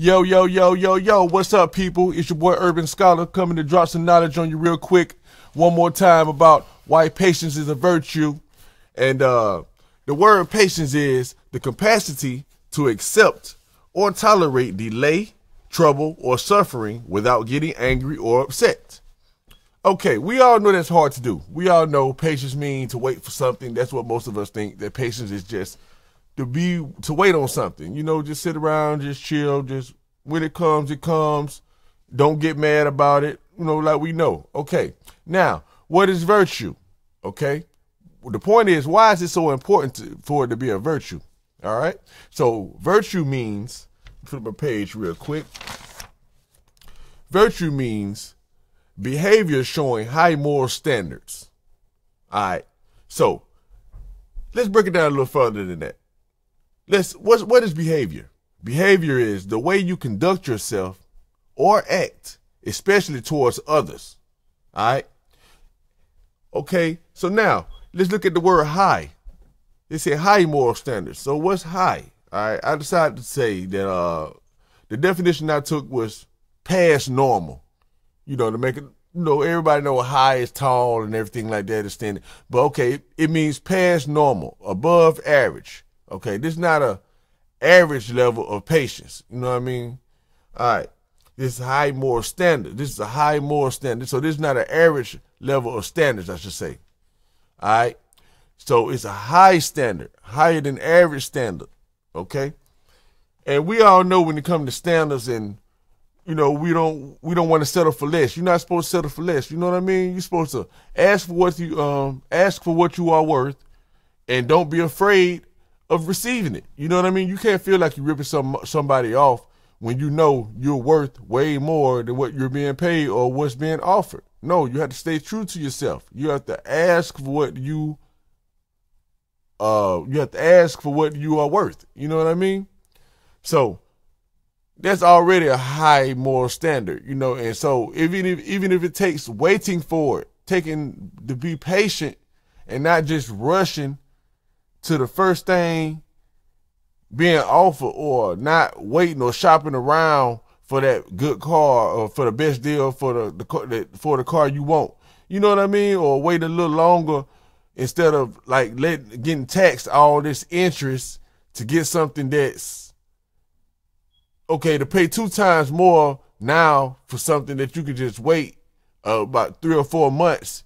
Yo, yo, yo, yo, yo, what's up, people? It's your boy Urban Scholar coming to drop some knowledge on you real quick one more time about why patience is a virtue. And the word patience is the capacity to accept or tolerate delay, trouble, or suffering without getting angry or upset. Okay, we all know that's hard to do. We all know patience means to wait for something. That's what most of us think, that patience is just to wait on something, just sit around, just chill, just when it comes, it comes. Don't get mad about it, like we know. Okay, now, what is virtue? Okay, well, the point is, why is it so important for it to be a virtue? All right, so virtue means, flip my page real quick. Virtue means behavior showing high moral standards. All right, so let's break it down a little further than that. What is behavior? Behavior is the way you conduct yourself or act, especially towards others. All right. Okay. So now let's look at the word high. They say high moral standards. So what's high? All right. I decided to say that the definition I took was past normal. To make it, everybody know high is tall and everything like that is standard. But okay, it means past normal, above average. Okay, this is not a average level of patience. You know what I mean? All right, this is high moral standard. This is a high moral standard. So this is not an average level of standards, I should say. All right, so it's a high standard, higher than average standard. Okay, and we all know when it comes to standards, and we don't want to settle for less. You're not supposed to settle for less. You know what I mean? You're supposed to ask for what you are worth, and don't be afraid of receiving it. You know what I mean? You can't feel like you're ripping somebody off when you know you're worth way more than what you're being paid or what's being offered. No, you have to stay true to yourself. You have to ask for what you are worth. You know what I mean? So that's already a high moral standard, and so even if it takes waiting for it, to be patient and not just rushing to the first thing being offered, or not waiting or shopping around for that good car or for the best deal for the car you want. You know what I mean? Or wait a little longer instead of getting taxed all this interest to get something that's okay, to pay 2 times more now for something that you could just wait about 3 or 4 months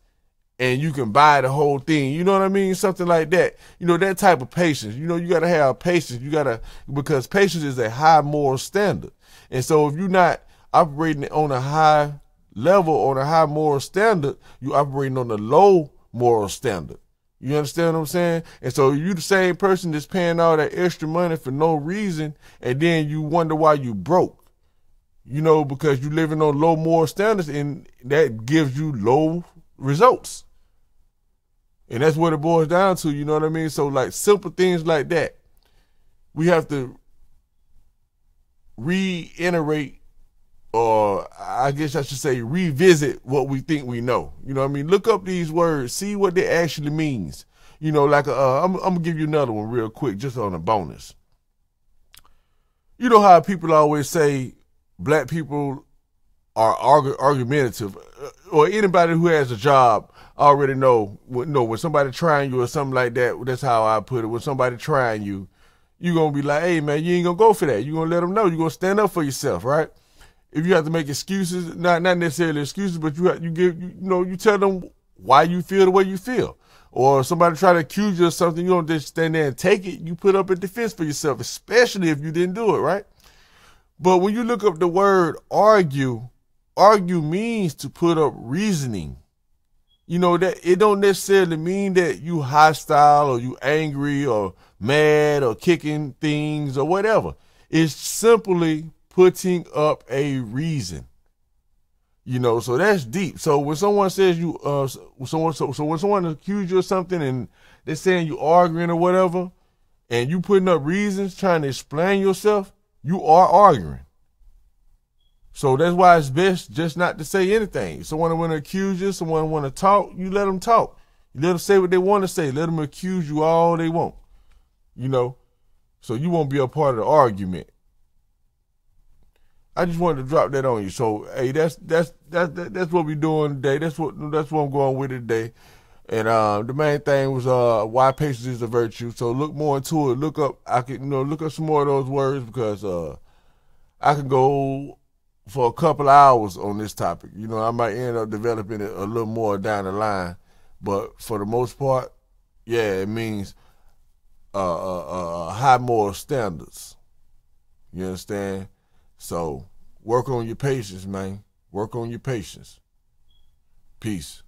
and you can buy the whole thing. You know what I mean? Something like that. That type of patience. You got to have patience. Because patience is a high moral standard. And so if you're not operating on a high level, on a high moral standard, you're operating on a low moral standard. You understand what I'm saying? And so you the same person that's paying all that extra money for no reason, and then you wonder why you broke. Because you're living on low moral standards, and that gives you low results. And that's what it boils down to, you know what I mean? So simple things like that, we have to reiterate, or I guess I should say revisit what we think we know. You know what I mean? Look up these words, see what they actually means. I'm gonna give you another one real quick, just on a bonus. You know how people always say black people are argumentative, or anybody who has a job already know when somebody trying you or something like that. That's how I put it. When somebody trying you, you're gonna be like, hey man, you ain't gonna go for that. You're gonna let them know. You're gonna stand up for yourself, right? If you have to make excuses, not necessarily excuses, but you tell them why you feel the way you feel. Or if somebody try to accuse you of something, you don't just stand there and take it. You put up a defense for yourself, especially if you didn't do it, right? But when you look up the word argue means to put up reasoning. That it don't necessarily mean that you hostile or you angry or mad or kicking things or whatever. It's simply putting up a reason. So that's deep. So when someone says when someone accuses you of something and they're saying you arguing or whatever, and you putting up reasons trying to explain yourself, you are arguing. So that's why it's best just not to say anything. Someone want to accuse you, someone want to talk, you let them talk. You let them say what they want to say. Let them accuse you all they want. So you won't be a part of the argument. I just wanted to drop that on you. So hey, that's what we doing today. That's what I'm going with today. And the main thing was why patience is a virtue. So look more into it. Look up. I can look up some more of those words because I can go for a couple of hours on this topic. I might end up developing it a little more down the line, but for the most part, yeah, it means high moral standards. You understand? So work on your patience, man. Work on your patience. Peace.